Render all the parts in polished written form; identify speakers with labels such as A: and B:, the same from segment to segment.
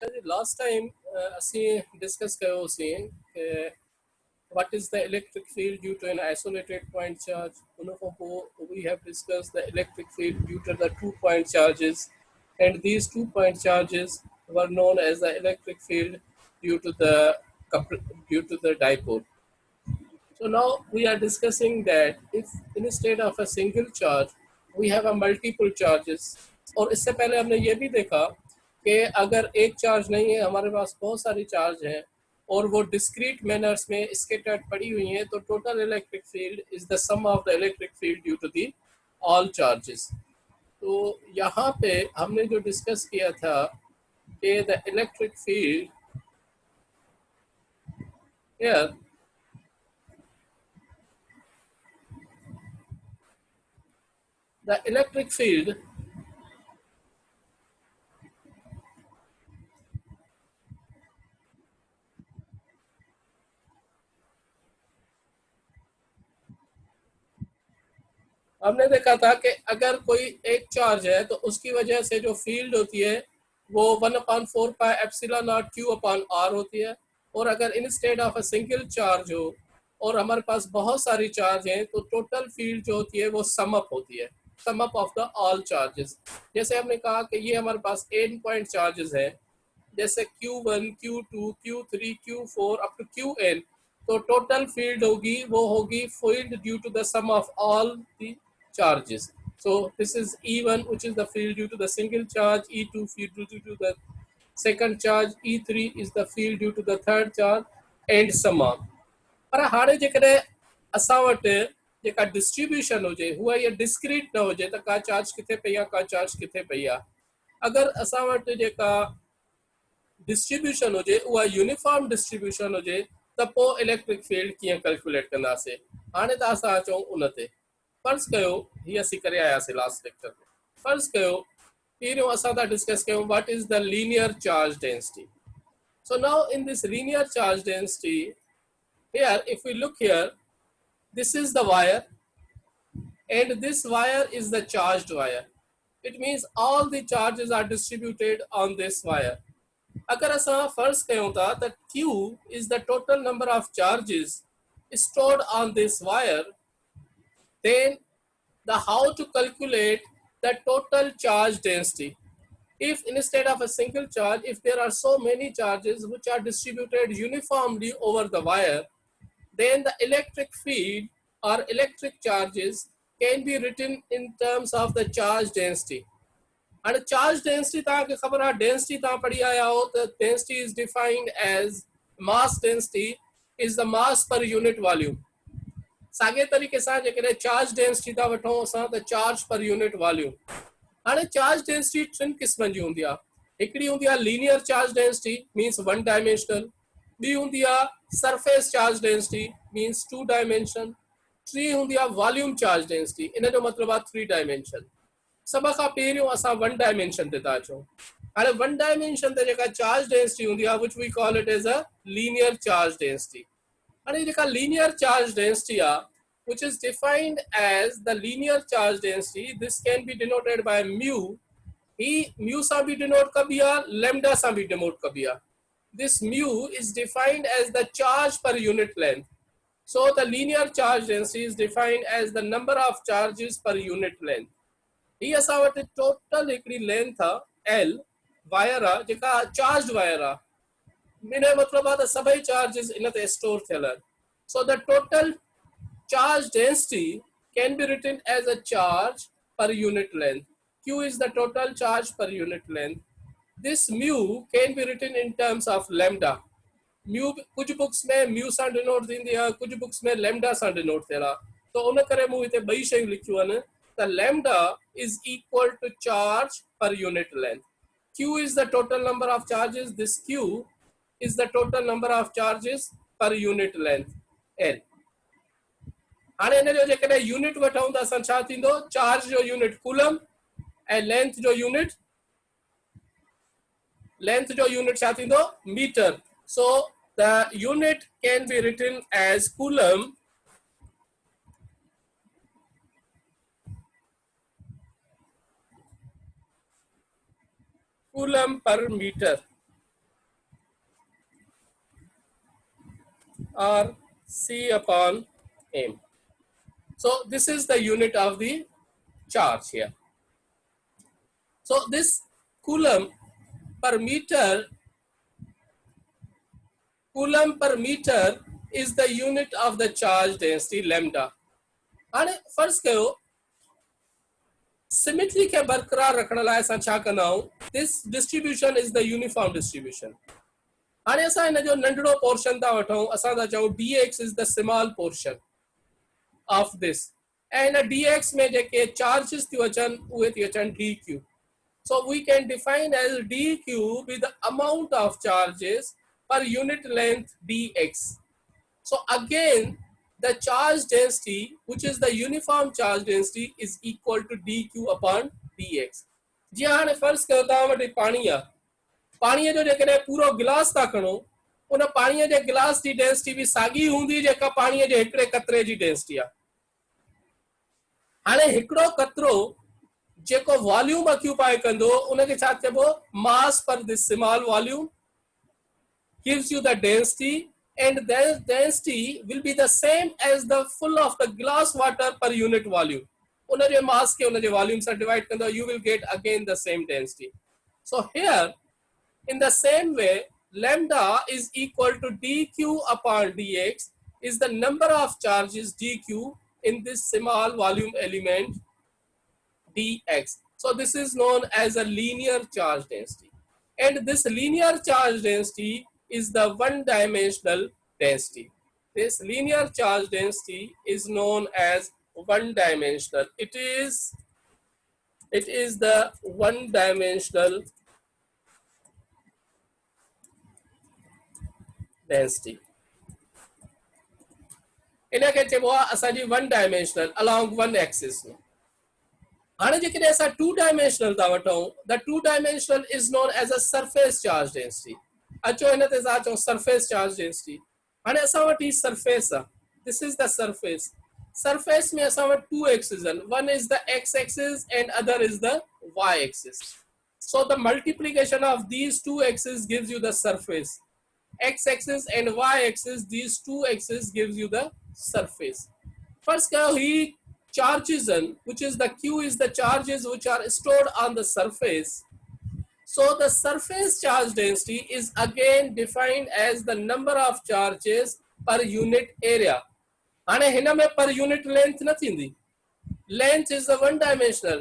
A: Last time ਅਸੀਂ discuss कयो सी कि what is the electric field due to an isolated point charge. उन खां पोइ we have discussed the electric field due to the 2 point charges, and these 2 point charges were known as the electric field due to the due to the dipole. So now we are discussing that if instead of a single charge we have a multiple charges. और इससे पहले हमने ये भी देखा कि अगर एक चार्ज नहीं है, हमारे पास बहुत सारी चार्ज हैं और वो डिस्क्रीट मैनर्स में स्कैटर्ड पड़ी हुई हैं, तो total electric field is the sum of the electric field due to the all charges. तो यहाँ पे हमने जो डिस्कस किया था कि the electric field here the electric field हमने देखा था कि अगर कोई एक चार्ज है तो उसकी वजह से जो फील्ड होती है वो 1/4 pi epsilon naught Q upon R होती है. और अगर instead of a single charge हो और हमारे पास बहुत सारी चार्ज हैं तो टोटल फील्ड जो होती है वो सम अप होती है, sum up of the all charges. जैसे हमने कहा कि ये हमारे पास 8 पॉइंट चार्जेस हैं, जैसे Q1, Q2, Q3, Q4 up to Qn. तो टोटल फील्ड होगी वो होगी field due to the sum of all the charges. So this is E1, which is the field due to the single charge, E2 field due to the second charge, E3 is the field due to the third charge, and so on. पर हाणे जेकॾहिं असां वटि जेका distribution हुजे उहा इहा discrete न हुजे त का चार्ज किथे पई आहे, का चार्ज किथे पई आहे. अगरि असां वटि जेका डिस्ट्रीब्यूशन हुजे उहा यूनिफॉर्म डिस्ट्रीब्यूशन हुजे त पोइ इलेक्ट्रिक फील्ड कीअं कैलकुलेट कंदासीं. हाणे त असां अचूं उन ते. फर्ज़ कयो हीअ असीं करे आयासीं लास्ट लेक्चर में. फर्ज़ कयो पहिरियों असां था डिस्कस कयूं what is the linear charge density. So now in this linear charge density, here if we look here, this is the wire and this wire is the charged wire. It means all the charges are distributed on this wire. अगर असां फर्ज़ कयूं था त Q is the total number of charges stored on this wire, then the how to calculate the total charge density. If instead of a single charge, if there are so many charges which are distributed uniformly over the wire, then the electric field or electric charges can be written in terms of the charge density. And charge density तव्हांखे ख़बर आहे, density तव्हां पढ़ी आया हो त density is defined as mass density is the mass per unit volume. साॻे तरीक़े सां जेकॾहिं चार्ज डेंसिटी था वठूं असां त चार्ज पर यूनिट वॉल्यूम. हाणे चार्ज डेंसिटी 3 क़िस्मनि जी हूंदी आहे. हिकिड़ी हूंदी आहे linear charge density means 1 dimensional, ॿी हूंदी आहे surface charge density means 2 dimension, T हूंदी आहे वॉल्यूम चार्ज डेंसिटी, इन जो मतिलबु आहे 3 डायमेंशन. सभ खां पहिरियों असां 1 डायमेंशन ते था अचूं. हाणे 1 डायमेंशन ते जेका चार्ज डेंसिटी हूंदी आहे which we call it as a linear charge density. And the linear charge density, which is defined as the linear charge density, this can be denoted by mu. Mu sa bhi denote kabiya, lambda sa bhi denote kabiya. This mu is defined as the charge per unit length. So the linear charge density is defined as the number of charges per unit length. He असां वटि total हिकिड़ी length L wire जेका charged wire. मेरा मतलब आहे त सभई charges इन ते स्टोर थियल आहिनि. So the total charge density can be written as a charge per unit length. Q is the total charge per unit length. This mu can be written in terms of lambda. Mu कुछ books में mu सां denote थींदी आहे, कुछ books में lambda सां denote थियल आहे. तो उन करे मूं हिते ॿई शयूं लिखियूं आहिनि त lambda is equal to charge per unit length. Q is the total number of charges. This Q is the total number of charges per unit length L. हाणे इन जो जेकॾहिं यूनिट वठूं त असां छा थींदो, चार्ज जो यूनिट कूलम ऐं लेंथ जो यूनिट छा थींदो, metre. So the unit can be written as coulomb per meter. or C upon m. So this is the unit of the charge here. So this coulomb per meter is the unit of the charge density lambda. हाणे फर्ज़ कयो symmetry के बरकरार रखण लाइ असां छा कंदा आहियूं, this distribution is the uniform distribution. हाणे असां हिन जो नंढड़ो पोर्शन था वठूं, असां था चऊं dx is the small portion of this, ऐं हिन dx में जेके चार्जिस थियूं अचनि उहे थी अचनि dq। So we can define as dq be the amount of charges per unit length dx. So again the charge density, which is the uniform charge density, is equal to dq upon dx. जी हाँ फर्ज कयो तव्हां वटि पानी आहे, पाणीअ जो जेकॾहिं पूरो गिलास था खणो, उन पाणीअ जे गिलास जी डेंसिटी भी साॻी हूंदी जेका पाणीअ जे हिकिड़े कतरे जी डेंसिटी आहे। हाणे हिकिड़ो कतरो जेको वॉल्यूम ऑक्यूपाई कंदो उनखे छा चइबो, मास पर this small volume gives you the density, and the density will be the same as the full of the glass water per unit volume. उनजे mass के उनजे volume से divide कंदो, you will get again the same density. So here in the same way lambda is equal to dq upon dx is the number of charges dq in this small volume element dx. So this is known as a linear charge density, and this linear charge density is the one-dimensional density. This linear charge density is known as one-dimensional. It is the one-dimensional density. इनखे चइबो आहे असांजी one-dimensional along one axis में। हाणे जेकॾहिं असां two-dimensional था वठूं, the two-dimensional is known as a surface charge density. अचो हिन ते असां चऊं surface charge density। हाणे असां वटि surface आहे, this is the surface. Surface में असां वटि two axes आहिनि, one is the x axis and other is the y axis. So the multiplication of these two axes gives you the surface. X axis and y axis, these two axes gives you the surface. First कयो ही charges in, which is the q is the charges which are stored on the surface. So the surface charge density is again defined as the number of charges per unit area. हाणे हिन में per unit length न थींदी, length is the one dimensional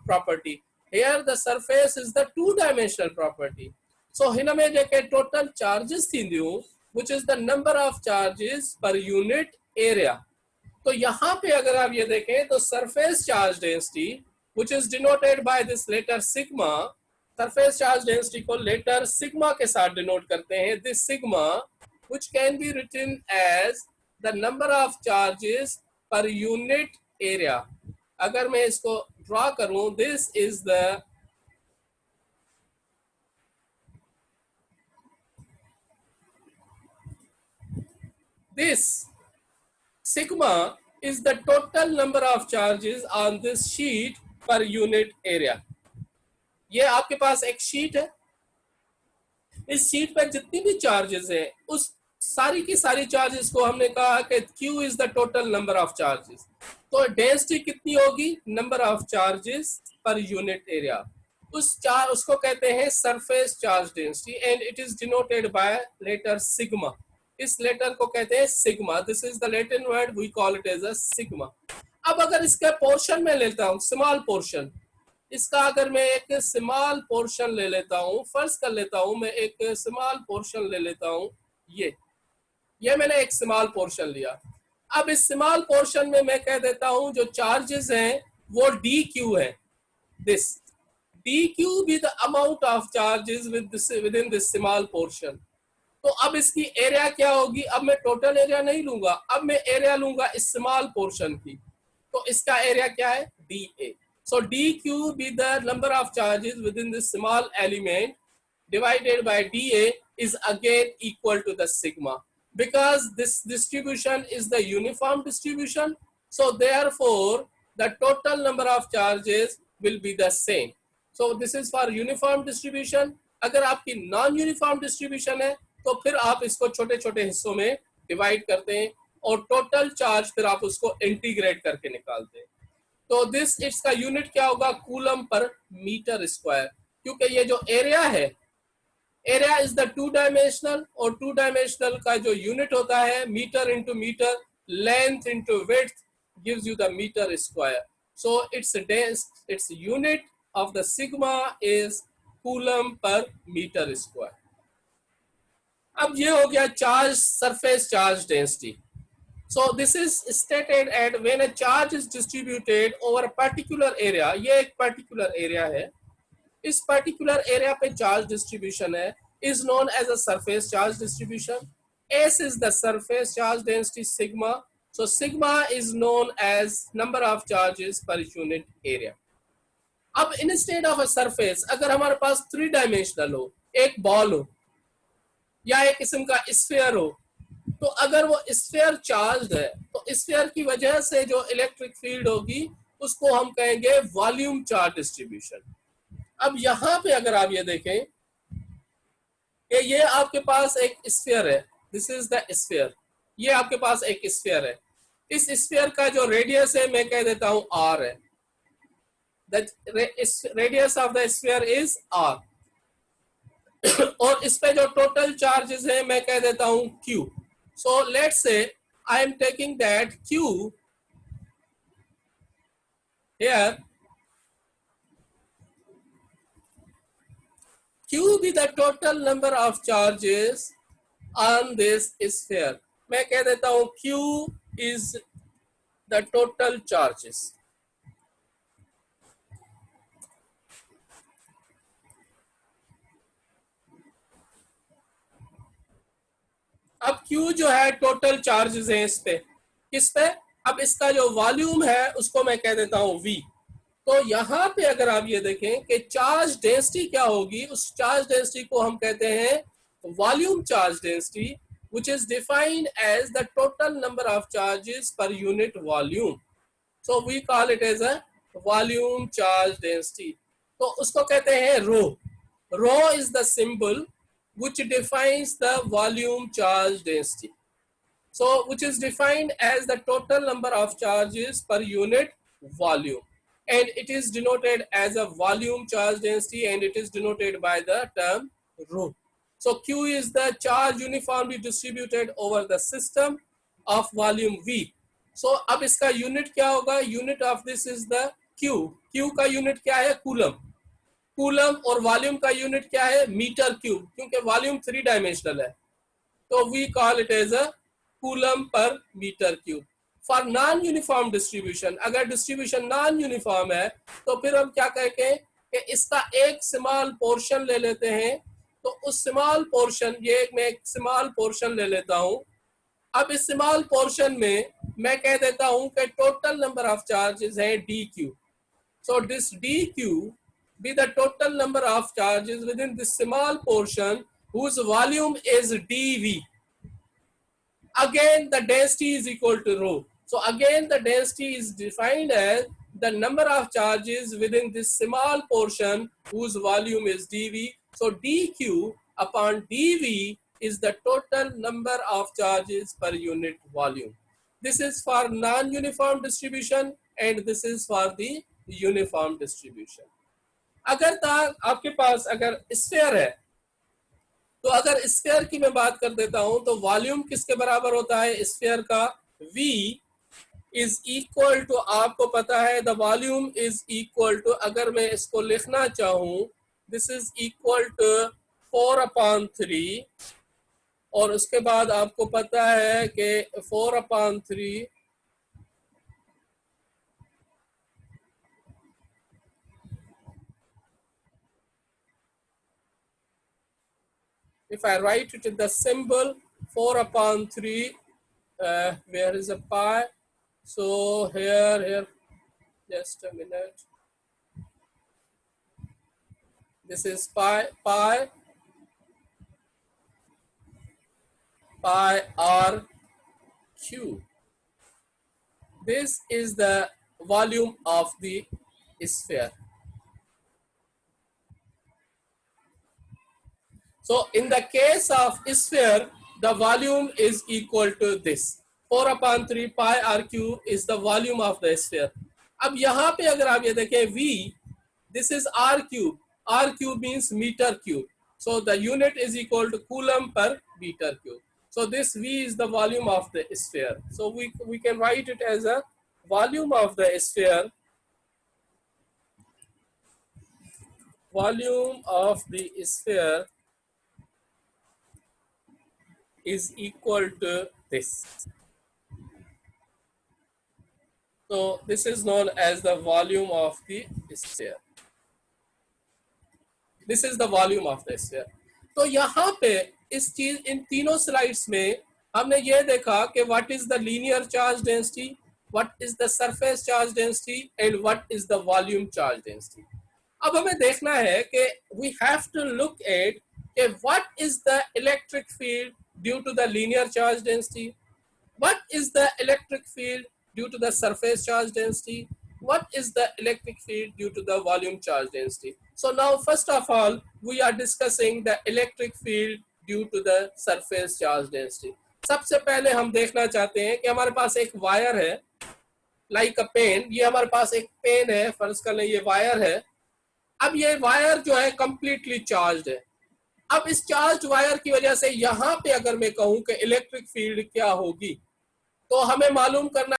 A: property. Here the surface is the two dimensional property. So हिन में जेके total charges थींदियूं, which is the number of charges per unit area. तो यहाँ पे अगर आप ये देखें तो surface charge density, which is denoted by this letter sigma, surface charge density को letter sigma के साथ denote करते हैं। This sigma, which can be written as the number of charges per unit area. अगर मैं इसको draw करूं, this is the this sigma is the total number of charges on this sheet per unit area. ये आपके पास एक sheet है, इस sheet पर जितनी भी चार्जेस हैं उस सारी की सारी चार्जेस को हमने कहा कि Q is the total number of charges. तो डेंसिटी कितनी होगी, number of charges per unit area, उसको कहते हैं surface charge density, and it is denoted by letter sigma. इस लेटर को कहते हैं sigma, this is the Latin word, we call it as a sigma. अब अगर इसका पोर्शन में लेता हूँ, स्मॉल पोर्शन, इसका अगर मैं एक स्मॉल पोर्शन ले लेता हूँ, फर्ज कर लेता हूँ मैं एक स्मॉल पोर्शन ले लेता हूँ, ये मैंने एक स्मॉल पोर्शन लिया। अब इस स्मॉल पोर्शन में मैं कह देता हूँ जो चार्जेस हैं वो dq है, this dq be the amount of charges within this small portion। तो अब इसकी एरिया क्या होगी, अब मैं टोटल एरिया नहीं लूंगा, अब मैं एरिया लूंगा इस स्मॉल पोर्शन की, तो इसका एरिया क्या है, dA। So dq be the number of charges within this small element divided by dA is again equal to the sigma, because this distribution is the uniform distribution, so therefore the total number of charges will be the same. So this is for uniform distribution। अगर आपकी non uniform distribution है तो फिर आप इसको छोटे छोटे हिस्सों में डिवाइड करते हैं और टोटल चार्ज फिर आप उसको इंटीग्रेट करके निकालते हैं। तो दिस इसका यूनिट क्या होगा, कूलम पर मीटर स्क्वायर, क्योंकि ये जो एरिया है, area is the two dimensional, और टू डायमेंशनल का जो यूनिट होता है metre into metre, length into width gives you the meter square. So its unit of the sigma is coulomb per meter square. अब ये हो गया charge, surface charge density. So this is stated at when a charge is distributed over a particular area. ये एक particular area है, इस particular area पे charge distribution है, is known as a surface charge distribution. S is the surface charge density sigma. So sigma is known as number of charges per unit area. अब instead of a surface, अगर हमारे पास 3 dimensional हो, एक ball हो या एक किस्म का स्फीयर हो, तो अगर वो स्फीयर चार्ज है तो स्फीयर की वजह से जो इलेक्ट्रिक फील्ड होगी उसको हम कहेंगे वॉल्यूम चार्ज डिस्ट्रीब्यूशन. अब यहां पे अगर आप ये देखें कि ये आपके पास एक स्फीयर है, दिस इज द स्फीयर, ये आपके पास एक स्फीयर है, इस स्फीयर का जो रेडियस है मैं कह देता हूं r है, the radius of the sphere is r, और इस पे जो टोटल चार्जेस है मैं कह देता हूं q. So let's say I am taking that q here, q be the total number of charges on this sphere. मैं कह देता हूं q is the total charges. अब Q जो है टोटल चार्जेस हैं इस पे, किस पे, अब इसका जो वॉल्यूम है उसको मैं कह देता हूं V. तो यहाँ पे अगर आप ये देखें कि चार्ज डेंसिटी क्या होगी, उस चार्ज डेंसिटी को हम कहते हैं volume charge density, which is defined as the total number of charges per unit volume. So we call it as a volume charge density. तो उसको कहते हैं rho. Rho is the symbol which defines the volume charge density. So which is defined as the total number of charges per unit volume, and it is denoted as a volume charge density, and it is denoted by the term rho. So Q is the charge uniformly distributed over the system of volume V. So अब इसका unit क्या होगा, unit of this is the Q. Q का unit क्या है, coulomb. Coulomb और volume का unit क्या है, मीटर क्यूब, क्योंकि वॉल्यूम 3 डायमेंशनल है, तो we call it as a coulomb per metre cube. For non uniform distribution, अगर डिस्ट्रीब्यूशन नॉन यूनिफॉर्म है तो फिर हम क्या कहेंगे कि इसका एक स्मॉल पोर्शन ले लेते हैं, तो उस स्मॉल पोर्शन, ये मैं एक स्मॉल पोर्शन ले लेता हूं. अब इस स्मॉल पोर्शन में मैं कह देता हूं कि टोटल नंबर ऑफ चार्जेस है D Q. So this D Q be the total number of charges within this small portion whose volume is dV. Again the density is equal to rho. So again the density is defined as the number of charges within this small portion whose volume is dV. So dQ upon dV is the total number of charges per unit volume. This is for non-uniform distribution and this is for the uniform distribution. अगर आपके पास अगर sphere है, तो अगर sphere की मैं बात कर देता हूं तो वॉल्यूम किसके बराबर होता है स्फीयर का, V इज इक्वल टू, आपको पता है the volume is equal to, अगर मैं इसको लिखना चाहूं, दिस इज इक्वल टू 4/3, और उसके बाद आपको पता है कि 4/3 if I write it in the symbol 4/3, where is a pi? So here, just a minute. This is pi r q. This is the volume of the sphere. So in the case of sphere, the volume is equal to this 4/3 pi r cube is the volume of the sphere. अब यहाँ पे अगर आप ये देखें v, this is r cube means meter cube, so the unit is equal to coulomb per meter cube. So this v is the volume of the sphere, so we can write it as a volume of the sphere. Volume of the sphere is equal to this. So this is known as the volume of the sphere. This is the volume of the sphere. तो यहाँ पे इस चीज इन तीनों slides में हमने ये देखा कि what is the linear charge density, what is the surface charge density and what is the volume charge density. अब हमें देखना है कि we have to look at कि what is the electric field due to the linear charge density, what is the electric field due to the surface charge density, what is the electric field due to the volume charge density. So now first of all we are discussing the electric field due to the surface charge density. सबसे पहले हम देखना चाहते हैं कि हमारे पास एक wire है लाइक अ पेन, ये हमारे पास एक पेन है, फर्ज कर लें ये वायर है. अब ये वायर जो है कंप्लीटली चार्ज्ड है. अब इस चार्ज वायर की वजह से यहाँ पे अगर मैं कहूँ कि इलेक्ट्रिक फील्ड क्या होगी, तो हमें मालूम करना